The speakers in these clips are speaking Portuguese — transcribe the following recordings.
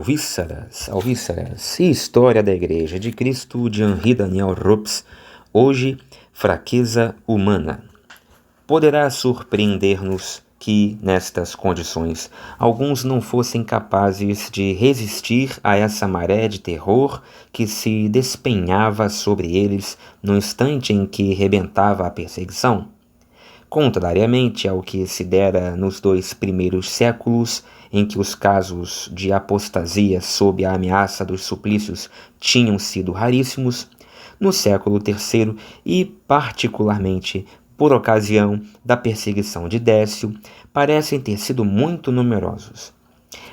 Alvíceras e História da Igreja de Cristo de Henri Daniel Rops. Hoje, fraqueza humana. Poderá surpreender-nos que, nestas condições, alguns não fossem capazes de resistir a essa maré de terror que se despenhava sobre eles no instante em que rebentava a perseguição. Contrariamente ao que se dera nos 2 primeiros séculos, em que os casos de apostasia sob a ameaça dos suplícios tinham sido raríssimos, no século III e, particularmente, por ocasião da perseguição de Décio, parecem ter sido muito numerosos.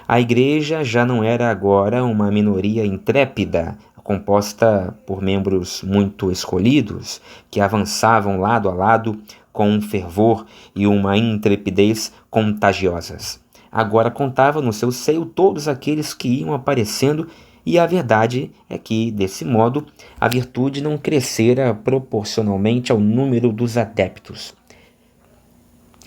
A Igreja já não era agora uma minoria intrépida, composta por membros muito escolhidos, que avançavam lado a lado com um fervor e uma intrepidez contagiosas. Agora contava no seu seio todos aqueles que iam aparecendo, e a verdade é que, desse modo, a virtude não crescera proporcionalmente ao número dos adeptos.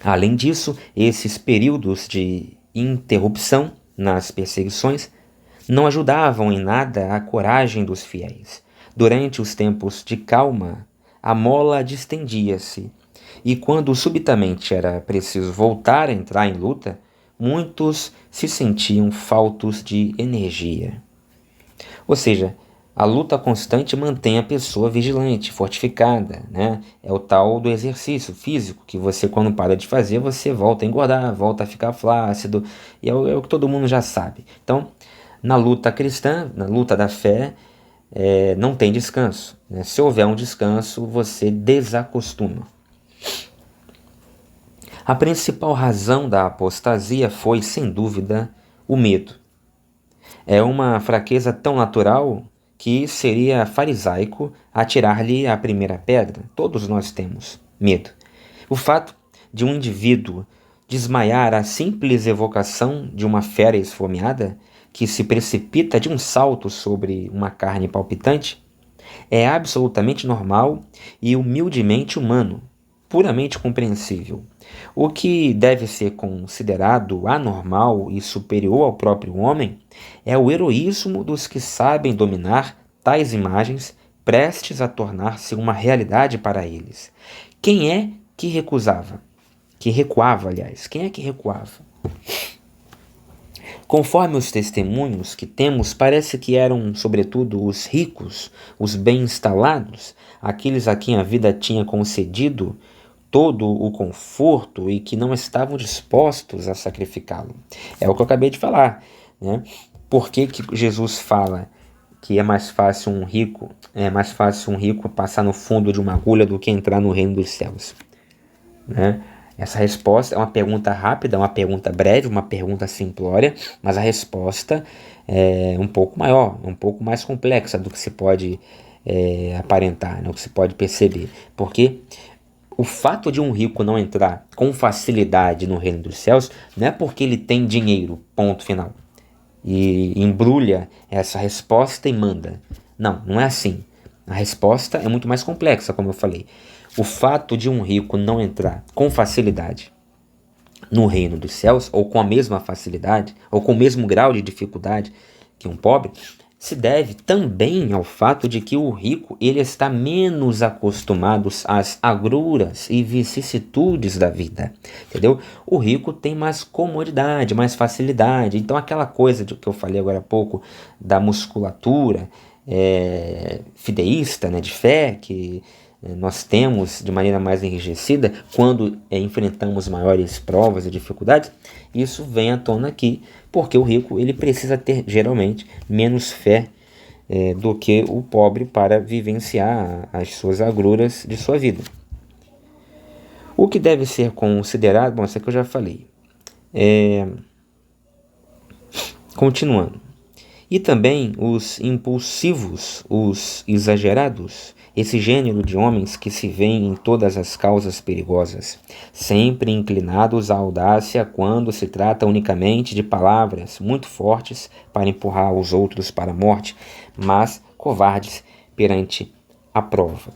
Além disso, esses períodos de interrupção nas perseguições não ajudavam em nada a coragem dos fiéis. Durante os tempos de calma, a mola distendia-se, e quando subitamente era preciso voltar a entrar em luta, muitos se sentiam faltos de energia. Ou seja, a luta constante mantém a pessoa vigilante, fortificada, né? É o tal do exercício físico, que você, quando para de fazer, você volta a engordar, volta a ficar flácido, e é o que todo mundo já sabe. Então, na luta cristã, na luta da fé, não tem descanso, né? Se houver um descanso, você desacostuma. A principal razão da apostasia foi, sem dúvida, o medo. É uma fraqueza tão natural que seria farisaico atirar-lhe a primeira pedra. Todos nós temos medo. O fato de um indivíduo desmaiar à simples evocação de uma fera esfomeada, que se precipita de um salto sobre uma carne palpitante, é absolutamente normal e humildemente humano, puramente compreensível. O que deve ser considerado anormal e superior ao próprio homem é o heroísmo dos que sabem dominar tais imagens, prestes a tornar-se uma realidade para eles. Quem é que recusava? Que recuava, aliás. Quem é que recuava? Conforme os testemunhos que temos, parece que eram, sobretudo, os ricos, os bem instalados, aqueles a quem a vida tinha concedido todo o conforto e que não estavam dispostos a sacrificá-lo. É o que eu acabei de falar, né? Por que Jesus fala que é mais fácil um rico passar no fundo de uma agulha do que entrar no reino dos céus, né? Essa resposta é uma pergunta rápida, uma pergunta breve, uma pergunta simplória, mas a resposta é um pouco maior, um pouco mais complexa do que se pode aparentar, né? O que se pode perceber. Porque o fato de um rico não entrar com facilidade no reino dos céus não é porque ele tem dinheiro, ponto final, e embrulha essa resposta e manda. Não é assim. A resposta é muito mais complexa, como eu falei. O fato de um rico não entrar com facilidade no reino dos céus, ou com a mesma facilidade, ou com o mesmo grau de dificuldade que um pobre, se deve também ao fato de que o rico ele está menos acostumado às agruras e vicissitudes da vida, entendeu? O rico tem mais comodidade, mais facilidade. Então aquela coisa que eu falei agora há pouco da musculatura fideísta, né, de fé, que nós temos de maneira mais enrijecida quando enfrentamos maiores provas e dificuldades, isso vem à tona aqui, porque o rico ele precisa ter geralmente menos fé do que o pobre para vivenciar as suas agruras de sua vida. O que deve ser considerado, bom, isso aqui eu já falei. Continuando. E também os impulsivos, os exagerados, esse gênero de homens que se veem em todas as causas perigosas, sempre inclinados à audácia quando se trata unicamente de palavras muito fortes para empurrar os outros para a morte, mas covardes perante a prova.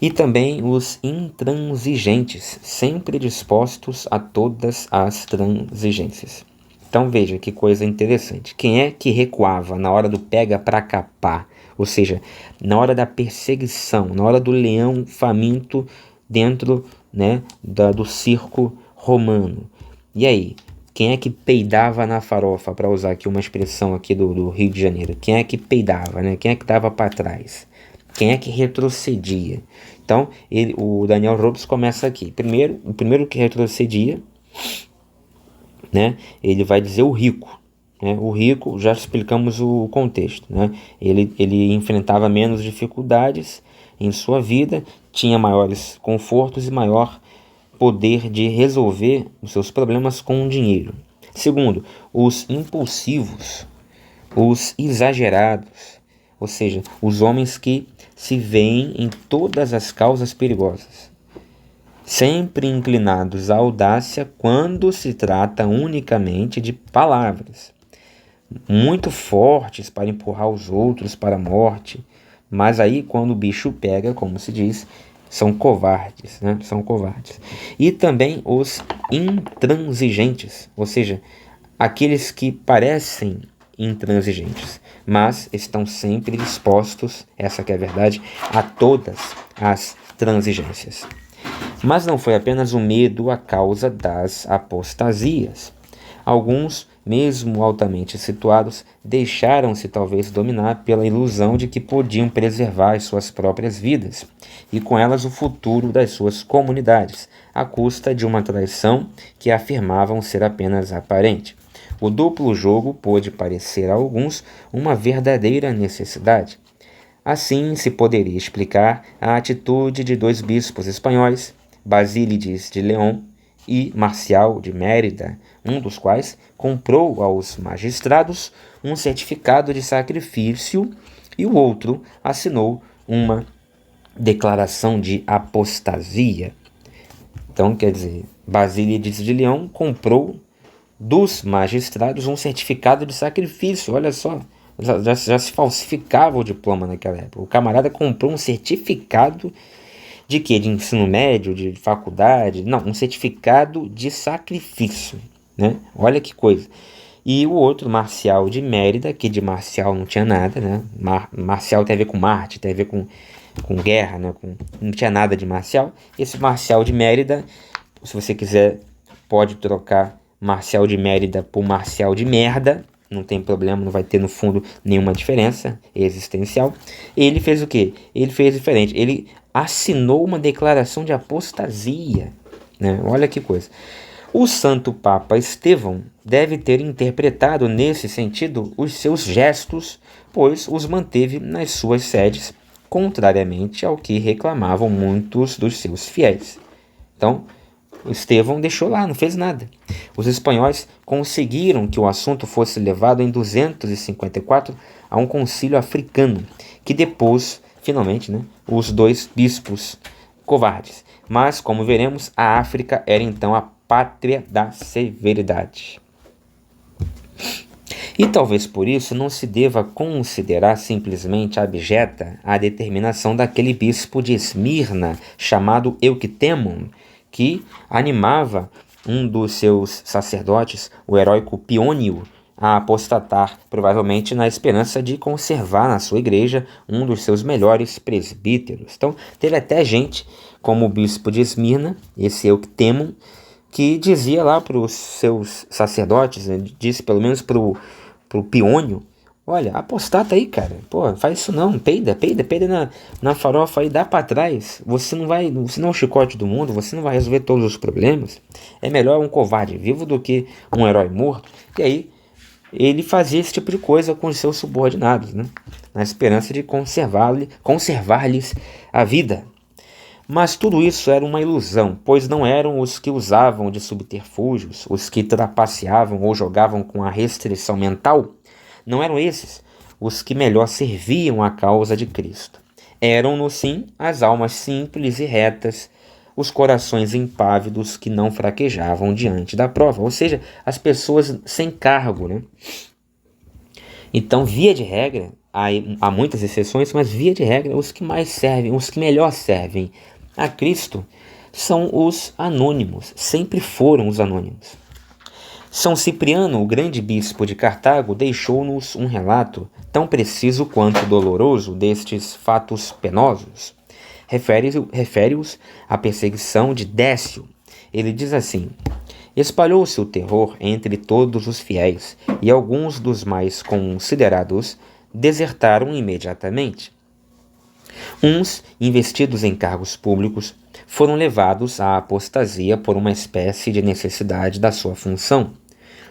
E também os intransigentes, sempre dispostos a todas as transigências. Então veja que coisa interessante. Quem é que recuava na hora do pega para capar? Ou seja, na hora da perseguição, na hora do leão faminto dentro, né, do circo romano. E aí? Quem é que peidava na farofa, para usar aqui uma expressão aqui do Rio de Janeiro? Quem é que peidava, né? Quem é que dava para trás? Quem é que retrocedia? Então, o Daniel Robes começa aqui. O primeiro que retrocedia, né? Ele vai dizer o rico. Né? O rico, já explicamos o contexto. Né? Ele enfrentava menos dificuldades em sua vida, tinha maiores confortos e maior poder de resolver os seus problemas com o dinheiro. Segundo, os impulsivos, os exagerados, ou seja, os homens que se veem em todas as causas perigosas, sempre inclinados à audácia quando se trata unicamente de palavras, muito fortes para empurrar os outros para a morte, mas aí quando o bicho pega, como se diz, são covardes, né? São covardes. E também os intransigentes, ou seja, aqueles que parecem intransigentes, mas estão sempre dispostos, essa que é a verdade, a todas as transigências. Mas não foi apenas o medo a causa das apostasias. Alguns, mesmo altamente situados, deixaram-se talvez dominar pela ilusão de que podiam preservar as suas próprias vidas e com elas o futuro das suas comunidades, à custa de uma traição que afirmavam ser apenas aparente. O duplo jogo pôde parecer a alguns uma verdadeira necessidade. Assim se poderia explicar a atitude de dois bispos espanhóis, Basílides de León e Marcial de Mérida, um dos quais comprou aos magistrados um certificado de sacrifício e o outro assinou uma declaração de apostasia. Então, quer dizer, Basílides de León comprou dos magistrados um certificado de sacrifício. Olha só, já se falsificava o diploma naquela época. O camarada comprou um certificado de quê? De ensino médio, de faculdade? Não, um certificado de sacrifício, né? Olha que coisa. E o outro, Marcial de Mérida, que de marcial não tinha nada, né? Marcial tem a ver com Marte, tem a ver com guerra, né? Não tinha nada de marcial. Esse Marcial de Mérida, se você quiser, pode trocar Marcial de Mérida por Marcial de Merda, não tem problema, não vai ter no fundo nenhuma diferença existencial. Ele fez o quê? Ele fez diferente, ele assinou uma declaração de apostasia, né? Olha que coisa. O Santo Papa Estevão deve ter interpretado nesse sentido os seus gestos, pois os manteve nas suas sedes, contrariamente ao que reclamavam muitos dos seus fiéis. Então, o Estevão deixou lá, não fez nada. Os espanhóis conseguiram que o assunto fosse levado em 254 a um concílio africano, que depôs, finalmente, né, os dois bispos covardes. Mas, como veremos, a África era então a pátria da severidade. E talvez por isso não se deva considerar simplesmente abjeta a determinação daquele bispo de Esmirna, chamado Euqutemon, que animava um dos seus sacerdotes, o heróico Piônio, a apostatar, provavelmente na esperança de conservar na sua igreja um dos seus melhores presbíteros. Então, teve até gente, como o bispo de Esmirna, esse Euqutemon, que dizia lá para os seus sacerdotes, né, disse pelo menos para o Piônio: olha, apostata aí, cara, pô, faz isso não, peida na farofa aí, dá para trás, você não é o chicote do mundo, você não vai resolver todos os problemas, é melhor um covarde vivo do que um herói morto. E aí ele fazia esse tipo de coisa com os seus subordinados, né, na esperança de conservar-lhes a vida. Mas tudo isso era uma ilusão, pois não eram os que usavam de subterfúgios, os que trapaceavam ou jogavam com a restrição mental, não eram esses os que melhor serviam à causa de Cristo. Eram-no sim as almas simples e retas, os corações impávidos que não fraquejavam diante da prova, ou seja, as pessoas sem cargo, né? Então, via de regra, há muitas exceções, mas via de regra, os que mais servem, os que melhor servem a Cristo são os anônimos, sempre foram os anônimos. São Cipriano, o grande bispo de Cartago, deixou-nos um relato tão preciso quanto doloroso destes fatos penosos. Refere-os à perseguição de Décio. Ele diz assim: espalhou-se o terror entre todos os fiéis, e alguns dos mais considerados desertaram imediatamente. Uns, investidos em cargos públicos, foram levados à apostasia por uma espécie de necessidade da sua função.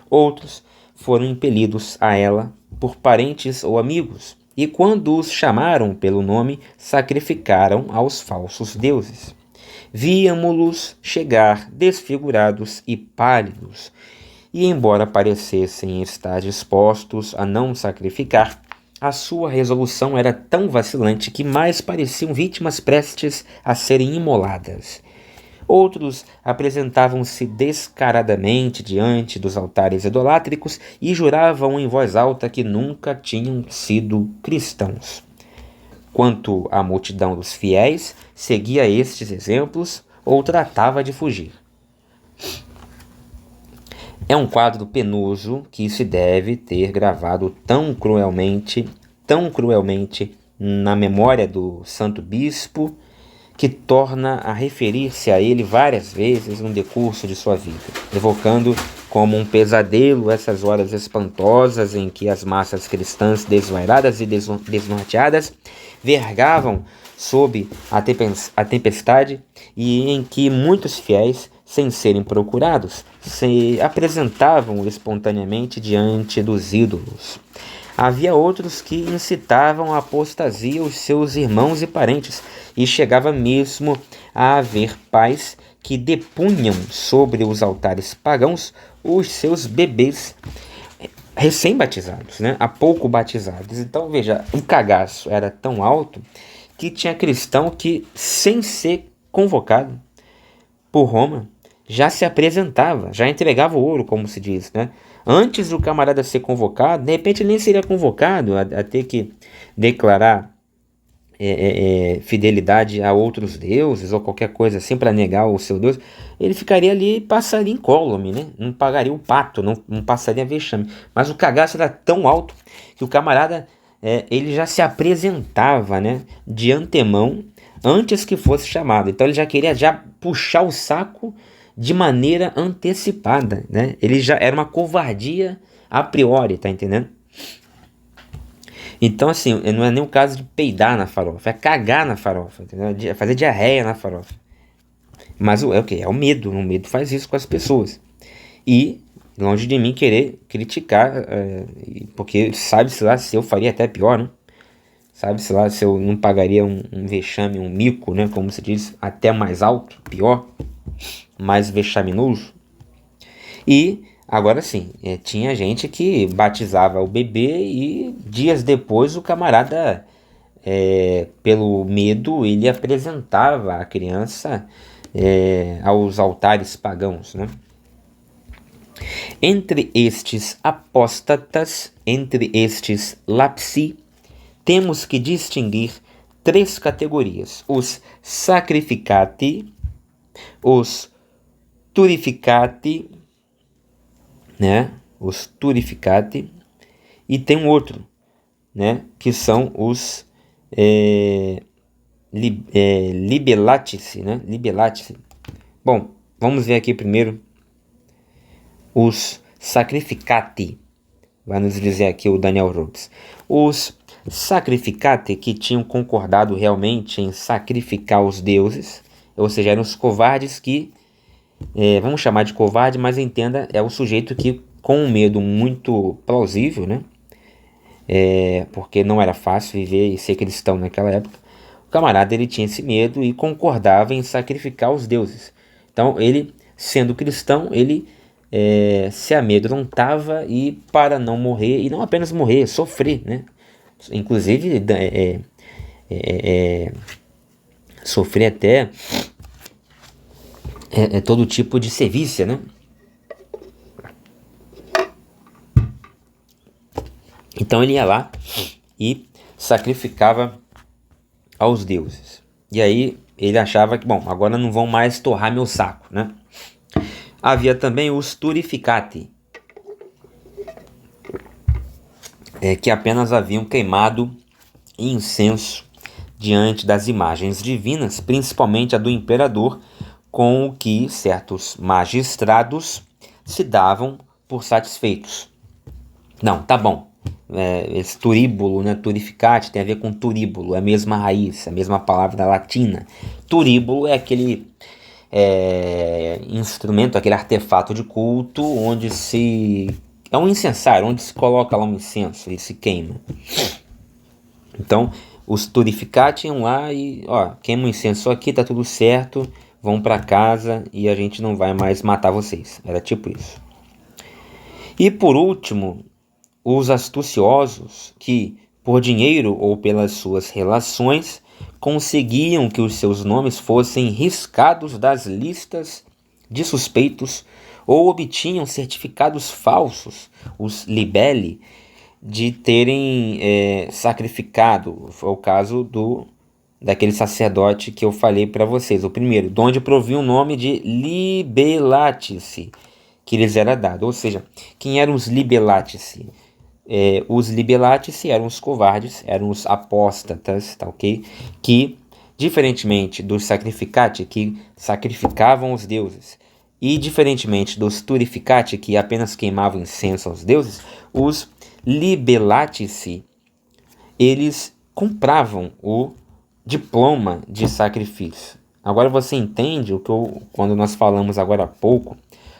Outros foram impelidos a ela por parentes ou amigos, e quando os chamaram pelo nome, sacrificaram aos falsos deuses. Víamo-los chegar desfigurados e pálidos, e embora parecessem estar dispostos a não sacrificar, a sua resolução era tão vacilante que mais pareciam vítimas prestes a serem imoladas. Outros apresentavam-se descaradamente diante dos altares idolátricos e juravam em voz alta que nunca tinham sido cristãos. Quanto à multidão dos fiéis, seguia estes exemplos ou tratava de fugir. É um quadro penoso que se deve ter gravado tão cruelmente na memória do santo bispo, que torna a referir-se a ele várias vezes no decurso de sua vida, evocando como um pesadelo essas horas espantosas em que as massas cristãs desvairadas e desnorteadas vergavam sob a tempestade e em que muitos fiéis, sem serem procurados, se apresentavam espontaneamente diante dos ídolos. Havia outros que incitavam a apostasia os seus irmãos e parentes, e chegava mesmo a haver pais que depunham sobre os altares pagãos os seus bebês recém-batizados, há pouco batizados. Então, veja, o cagaço era tão alto que tinha cristão que, sem ser convocado por Roma, já se apresentava, já entregava o ouro, como se diz, Antes do camarada ser convocado, de repente ele nem seria convocado a ter que declarar fidelidade a outros deuses ou qualquer coisa assim para negar o seu Deus. Ele ficaria ali e passaria incólume, não pagaria o pato, não passaria vexame. Mas o cagaço era tão alto que o camarada ele já se apresentava, de antemão, antes que fosse chamado. Então ele já queria puxar o saco de maneira antecipada, Ele já era uma covardia a priori, tá entendendo? Então, assim, não é nem o caso de peidar na farofa, é cagar na farofa, entendeu? É fazer diarreia na farofa. Mas é o quê? É o medo. O medo faz isso com as pessoas. E, longe de mim querer criticar, porque sabe-se lá se eu faria até pior, Sabe-se lá se eu não pagaria um vexame, um mico, como se diz, até mais alto, pior, mais vexaminoso. E agora sim, tinha gente que batizava o bebê e dias depois o camarada, pelo medo, ele apresentava a criança aos altares pagãos, Entre estes apóstatas, entre estes lapsi, temos que distinguir 3 categorias: os sacrificati, os turificati, os turificati, e tem um outro, que são os libellatici, libellatici. Bom, vamos ver aqui primeiro os sacrificati. Vai nos dizer aqui o Daniel Rhodes. Os sacrificati, que tinham concordado realmente em sacrificar os deuses, ou seja, eram os covardes que, vamos chamar de covarde, mas entenda, é o sujeito que, com um medo muito plausível, porque não era fácil viver e ser cristão naquela época, o camarada ele tinha esse medo e concordava em sacrificar os deuses. Então ele, sendo cristão, ele se amedrontava e, para não morrer, e não apenas morrer, sofrer, inclusive sofrer até todo tipo de sevícia, Então ele ia lá e sacrificava aos deuses. E aí ele achava que, bom, agora não vão mais torrar meu saco, Havia também os turificati, que apenas haviam queimado incenso diante das imagens divinas, principalmente a do imperador, com o que certos magistrados se davam por satisfeitos. Não, tá bom. Esse turíbulo, né? Turificate tem a ver com turíbulo, é a mesma raiz, a mesma palavra latina. Turíbulo é aquele instrumento, aquele artefato de culto onde se... É um incensário, onde se coloca lá um incenso e se queima. Então, os turificati iam lá e, ó, queima o incenso aqui, tá tudo certo, vão para casa e a gente não vai mais matar vocês. Era tipo isso. E por último, os astuciosos que, por dinheiro ou pelas suas relações, conseguiam que os seus nomes fossem riscados das listas de suspeitos ou obtinham certificados falsos, os libelli, de terem sacrificado. Foi o caso daquele sacerdote que eu falei para vocês, o primeiro, de onde provia o nome de libelatice, que lhes era dado. Ou seja, quem eram os libelatice? Os libelatice eram os covardes, eram os apóstatas, tá ok? Que, diferentemente dos sacrificati, que sacrificavam os deuses, e diferentemente dos turificati, que apenas queimavam incenso aos deuses, os libelatice, eles compravam o diploma de sacrifício. Agora você entende o que quando nós falamos agora há pouco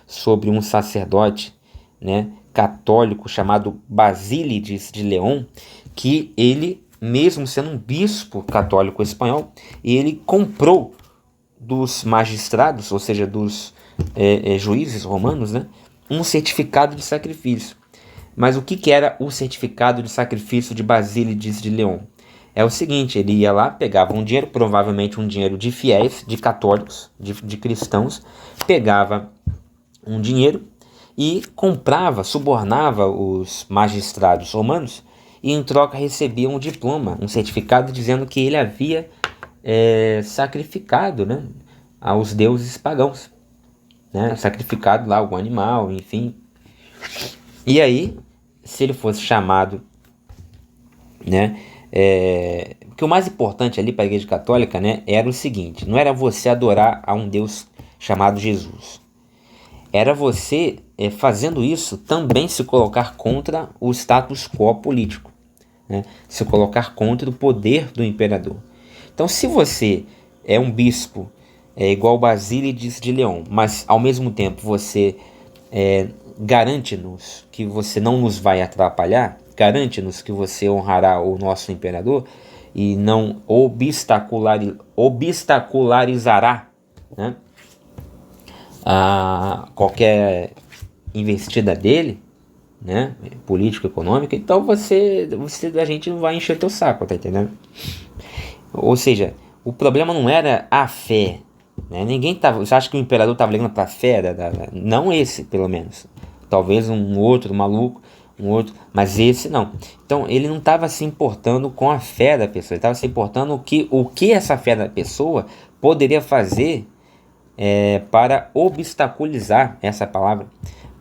sobre um sacerdote, né, católico chamado Basílides de León, que ele, mesmo sendo um bispo católico espanhol, ele comprou dos magistrados, ou seja, dos juízes romanos, né, um certificado de sacrifício. Mas o que era o certificado de sacrifício de Basílides de León? É o seguinte, ele ia lá, pegava um dinheiro, provavelmente um dinheiro de fiéis, de católicos, de cristãos, pegava um dinheiro e comprava, subornava os magistrados romanos e em troca recebia um diploma, um certificado dizendo que ele havia sacrificado, né, aos deuses pagãos, né, sacrificado lá algum animal, enfim. E aí, se ele fosse chamado, né, porque o mais importante ali para a Igreja Católica, né, era o seguinte: não era você adorar a um Deus chamado Jesus. Era você, fazendo isso, também se colocar contra o status quo político, né? Se colocar contra o poder do imperador. Então, se você é um bispo, igual Basílides de León, mas ao mesmo tempo você garante-nos que você não nos vai atrapalhar, garante-nos que você honrará o nosso imperador e não obstacularizará, né, a qualquer investida dele, né, político-econômica, então a gente não vai encher teu saco, tá entendendo? Ou seja, o problema não era a fé, né? Ninguém tava, você acha que o imperador estava ligando para a fé? Não esse, pelo menos. Talvez um outro maluco, um outro, mas esse não. Então ele não estava se importando com a fé da pessoa, ele estava se importando o que essa fé da pessoa poderia fazer para obstaculizar essa palavra,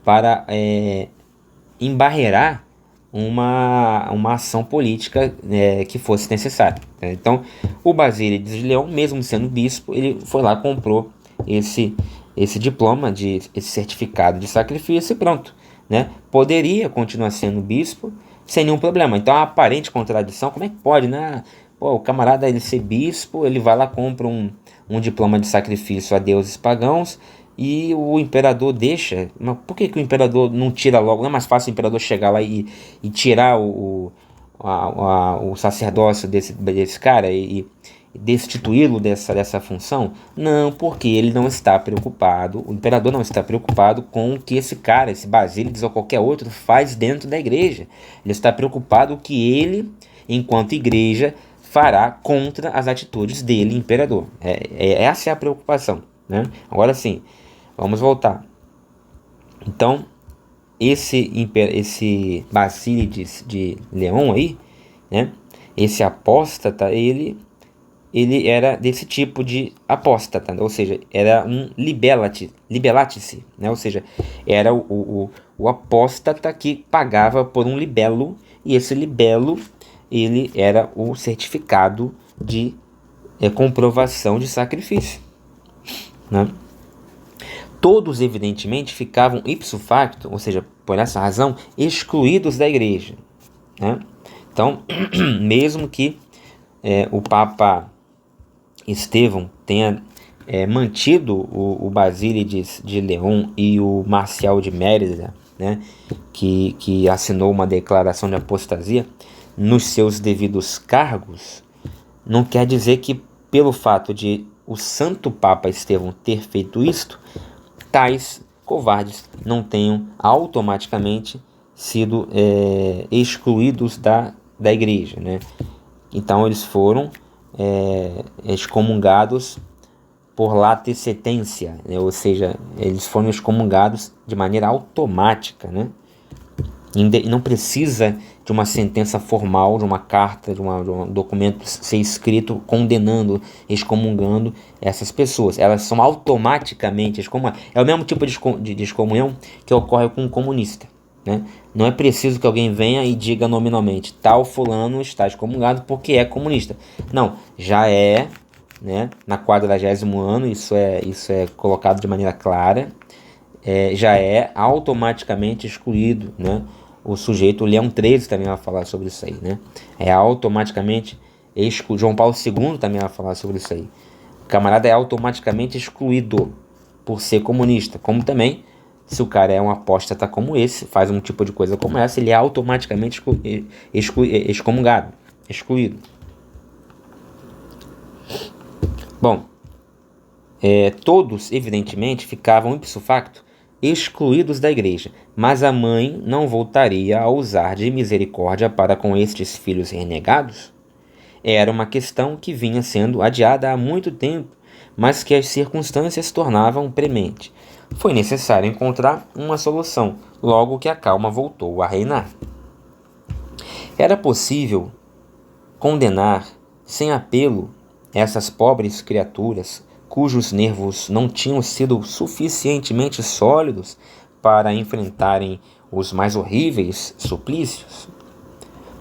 para embarrear uma ação política que fosse necessária. Então, o Basílides de León, mesmo sendo bispo, ele foi lá, comprou esse diploma, esse certificado de sacrifício e pronto, né? Poderia continuar sendo bispo sem nenhum problema. Então, a aparente contradição, como é que pode, né? Pô, o camarada, ele ser bispo, ele vai lá, compra um diploma de sacrifício a deuses pagãos e o imperador deixa. Mas por que o imperador não tira logo? Não é mais fácil o imperador chegar lá e tirar o sacerdócio desse cara e destituí-lo dessa função? Não, porque ele não está preocupado, o imperador não está preocupado com o que esse cara, esse Basílides ou qualquer outro faz dentro da igreja. Ele está preocupado com o que ele, enquanto igreja, fará contra as atitudes dele, imperador. Essa é a preocupação, né? Agora sim, vamos voltar. Então, esse Basílides de León aí, né? Esse apóstata, ele era desse tipo de apóstata, ou seja, era um libelatice, né? Ou seja, era o apóstata que pagava por um libelo e esse libelo, ele era o certificado de comprovação de sacrifício, né? Todos, evidentemente, ficavam ipso facto, ou seja, por essa razão, excluídos da igreja, né? Então, mesmo que o Papa Estevão tenha mantido o Basílides de León e o Marcial de Mérida, né, que assinou uma declaração de apostasia nos seus devidos cargos, não quer dizer que, pelo fato de o Santo Papa Estevão ter feito isto, tais covardes não tenham automaticamente sido excluídos da igreja, né? Então eles foram excomungados por late sententia, né? Ou seja, eles foram excomungados de maneira automática, né? E não precisa de uma sentença formal, de uma carta, de um documento ser escrito condenando, excomungando essas pessoas. Elas são automaticamente excomungadas. É o mesmo tipo de excomunhão que ocorre com um comunista, né? Não é preciso que alguém venha e diga nominalmente, tal fulano está excomungado porque é comunista. Não, já é, né, na 40º ano, isso é colocado de maneira clara, já é automaticamente excluído, né? O sujeito, o Leão XIII também vai falar sobre isso aí, né? É automaticamente excluído. João Paulo II também vai falar sobre isso aí. O camarada é automaticamente excluído por ser comunista. Como também, se o cara é um apóstata como esse, faz um tipo de coisa como essa, ele é automaticamente excomungado, excluído. Bom, todos, evidentemente, ficavam ipso facto excluídos da igreja, mas a mãe não voltaria a usar de misericórdia para com estes filhos renegados? Era uma questão que vinha sendo adiada há muito tempo, mas que as circunstâncias tornavam premente. Foi necessário encontrar uma solução, logo que a calma voltou a reinar. Era possível condenar, sem apelo, essas pobres criaturas cujos nervos não tinham sido suficientemente sólidos para enfrentarem os mais horríveis suplícios?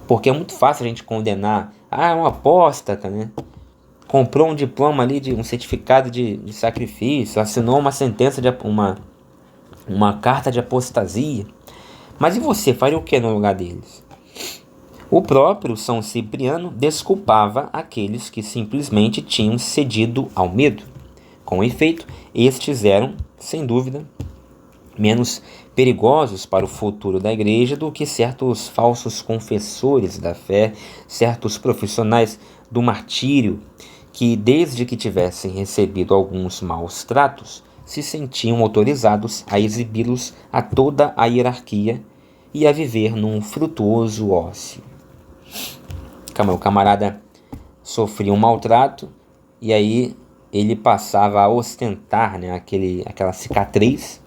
Porque é muito fácil a gente condenar, é um apóstata, né? Comprou um diploma ali, um certificado de sacrifício, assinou uma sentença de uma carta de apostasia. Mas e você, faria o que no lugar deles? O próprio São Cipriano desculpava aqueles que simplesmente tinham cedido ao medo. Com efeito, estes eram, sem dúvida, menos perigosos para o futuro da igreja do que certos falsos confessores da fé, certos profissionais do martírio, que, desde que tivessem recebido alguns maus tratos, se sentiam autorizados a exibi-los a toda a hierarquia e a viver num frutuoso ócio. O camarada sofria um maltrato e aí ele passava a ostentar, né, aquela cicatriz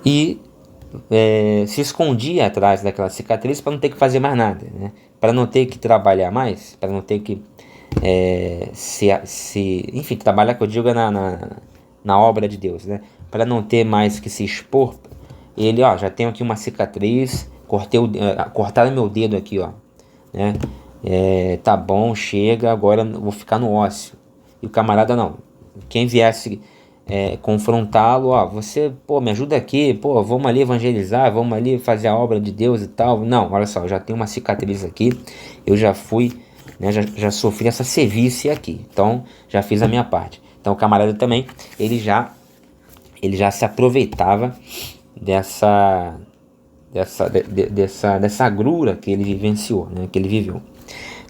e se escondia atrás daquela cicatriz para não ter que fazer mais nada, né? Para não ter que trabalhar mais, para não ter que enfim, trabalhar, que eu digo, na obra de Deus, né? Para não ter mais que se expor. Ele, já tenho aqui uma cicatriz, cortaram meu dedo aqui, né? Tá bom, chega, agora eu vou ficar no ócio. E o camarada não. Quem viesse confrontá-lo, você, me ajuda aqui, vamos ali evangelizar, vamos ali fazer a obra de Deus e tal. Não, olha só, eu já tenho uma cicatriz aqui, eu já fui, né, já sofri essa serviço aqui, então já fiz a minha parte. Então o camarada também, ele já se aproveitava dessa agrura que ele vivenciou, né, que ele viveu.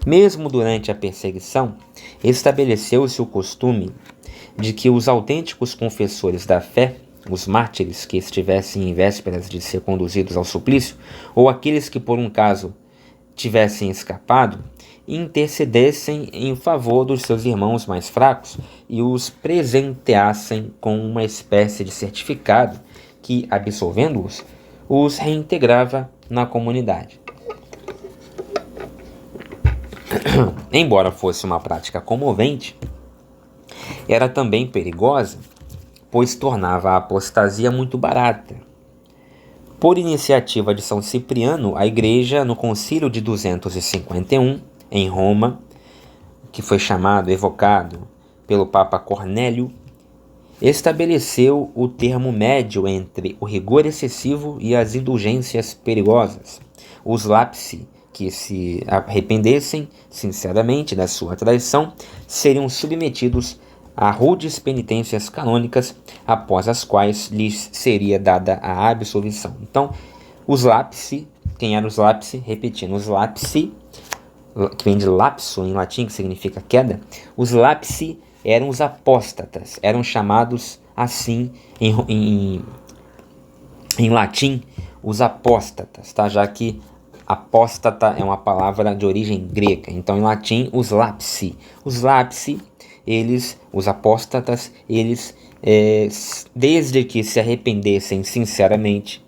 Mesmo durante a perseguição, estabeleceu-se o costume de que os autênticos confessores da fé, os mártires que estivessem em vésperas de ser conduzidos ao suplício, ou aqueles que por um caso tivessem escapado, intercedessem em favor dos seus irmãos mais fracos e os presenteassem com uma espécie de certificado que, absolvendo-os, os reintegrava na comunidade. Embora fosse uma prática comovente, era também perigosa, pois tornava a apostasia muito barata. Por iniciativa de São Cipriano, a Igreja, no Concílio de 251, em Roma, que foi evocado pelo Papa Cornélio, estabeleceu o termo médio entre o rigor excessivo e as indulgências perigosas. Os lapsi que se arrependessem sinceramente da sua traição seriam submetidos a rudes penitências canônicas, após as quais lhes seria dada a absolvição. Então, os lapsi, quem eram os lapsi? Repetindo, os lapsi, que vem de lapso em latim, que significa queda, os lapsi eram os apóstatas, eram chamados assim em latim, os apóstatas, tá? Já que apóstata é uma palavra de origem grega. Então, em latim, os lapsi. Os lapsi, os apóstatas, desde que se arrependessem sinceramente,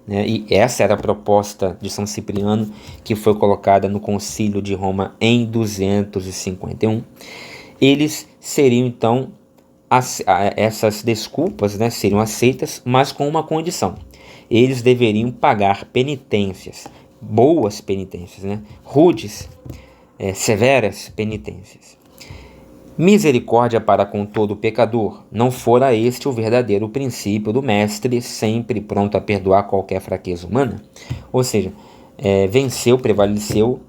né, e essa era a proposta de São Cipriano, que foi colocada no Concílio de Roma em 251, eles seriam então, essas desculpas, né, seriam aceitas, mas com uma condição: eles deveriam pagar penitências, boas penitências, né, rudes, severas penitências. Misericórdia para com todo pecador, não fora este o verdadeiro princípio do Mestre, sempre pronto a perdoar qualquer fraqueza humana? Ou seja, prevaleceu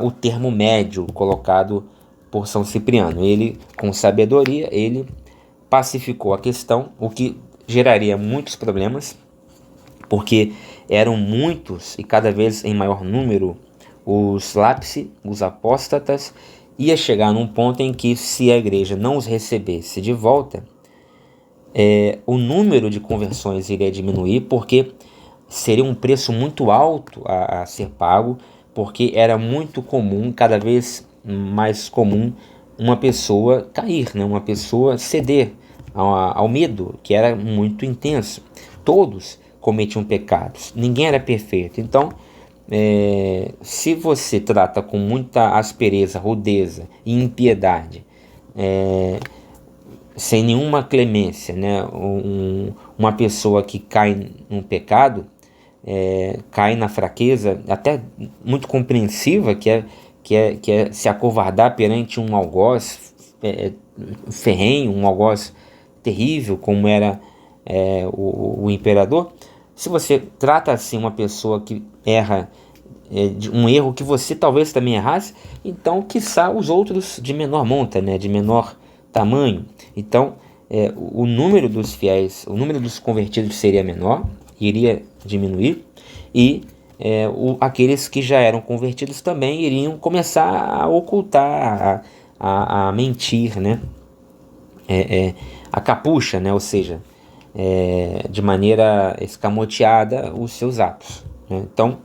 o termo médio colocado por São Cipriano. Ele, com sabedoria, ele pacificou a questão, o que geraria muitos problemas, porque eram muitos e cada vez em maior número os lapsi, os apóstatas. Ia chegar num ponto em que, se a igreja não os recebesse de volta, o número de conversões iria diminuir, porque seria um preço muito alto a ser pago, porque era muito comum, cada vez mais comum, uma pessoa cair, né? Uma pessoa ceder ao medo, que era muito intenso. Todos cometiam pecados, ninguém era perfeito. Então, se você trata com muita aspereza, rudeza e impiedade, sem nenhuma clemência, né, uma pessoa que cai no pecado, cai na fraqueza, até muito compreensiva, que é se acovardar perante um algoz ferrenho, um algoz terrível, como era o imperador. Se você trata assim uma pessoa que erra de um erro que você talvez também errasse, então quiçá os outros de menor monta, né, de menor tamanho. Então o número dos fiéis, o número dos convertidos seria menor, iria diminuir, e aqueles que já eram convertidos também iriam começar a ocultar, a mentir, né, a capucha, né, ou seja, de maneira escamoteada os seus atos, né? Então,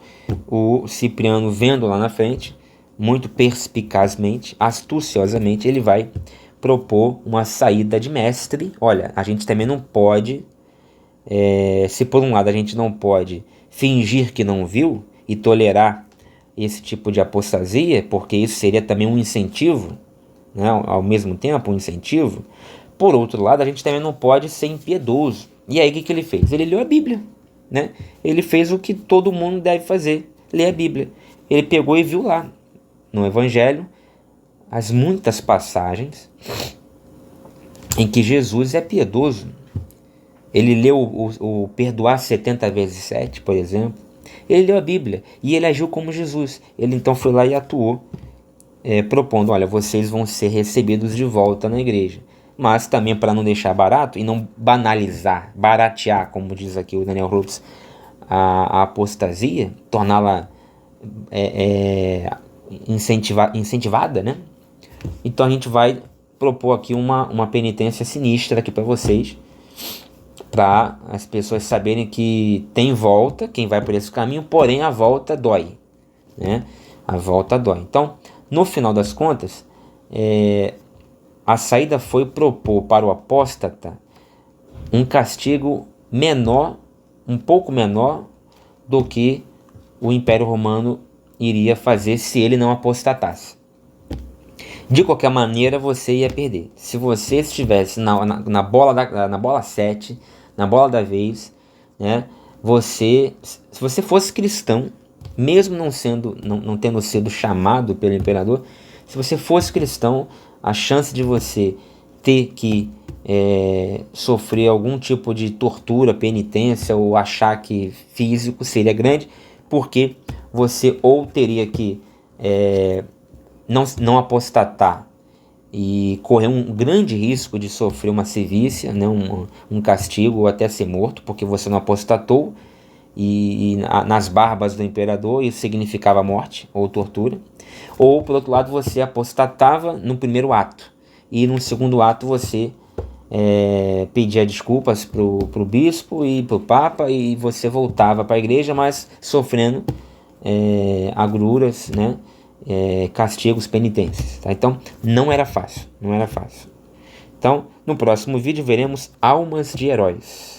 o Cipriano, vendo lá na frente, muito perspicazmente, astuciosamente, ele vai propor uma saída de mestre. Olha, a gente também não pode, se por um lado a gente não pode fingir que não viu e tolerar esse tipo de apostasia, porque isso seria também um incentivo, né, ao mesmo tempo um incentivo. Por outro lado, a gente também não pode ser impiedoso. E aí o que ele fez? Ele leu a Bíblia, né? Ele fez o que todo mundo deve fazer, ler a Bíblia. Ele pegou e viu lá, no Evangelho, as muitas passagens em que Jesus é piedoso. Ele leu o perdoar 70 vezes 7, por exemplo. Ele leu a Bíblia e ele agiu como Jesus. Ele então foi lá e atuou, propondo: olha, vocês vão ser recebidos de volta na igreja. Mas também, para não deixar barato e não banalizar, baratear, como diz aqui o Daniel Rupes, a apostasia, torná-la incentivada, né? Então a gente vai propor aqui uma penitência sinistra aqui para vocês, para as pessoas saberem que tem volta, quem vai por esse caminho, porém a volta dói, né? A volta dói. Então, no final das contas, a saída foi propor para o apóstata um castigo menor, um pouco menor do que o Império Romano iria fazer se ele não apostatasse. De qualquer maneira, você ia perder. Se você estivesse na bola 7, na bola da vez, né, se você fosse cristão, mesmo não tendo sido chamado pelo imperador, se você fosse cristão, a chance de você ter que sofrer algum tipo de tortura, penitência ou achaque físico seria grande, porque você ou teria que não apostatar e correr um grande risco de sofrer uma sevícia, né, um castigo ou até ser morto, porque você não apostatou nas barbas do imperador, isso significava morte ou tortura. Ou, por outro lado, você apostatava no primeiro ato, e no segundo ato você pedia desculpas pro bispo e pro papa, e você voltava para a igreja, mas sofrendo agruras, né, castigos, penitências, tá? Então não era fácil. Então no próximo vídeo veremos almas de heróis.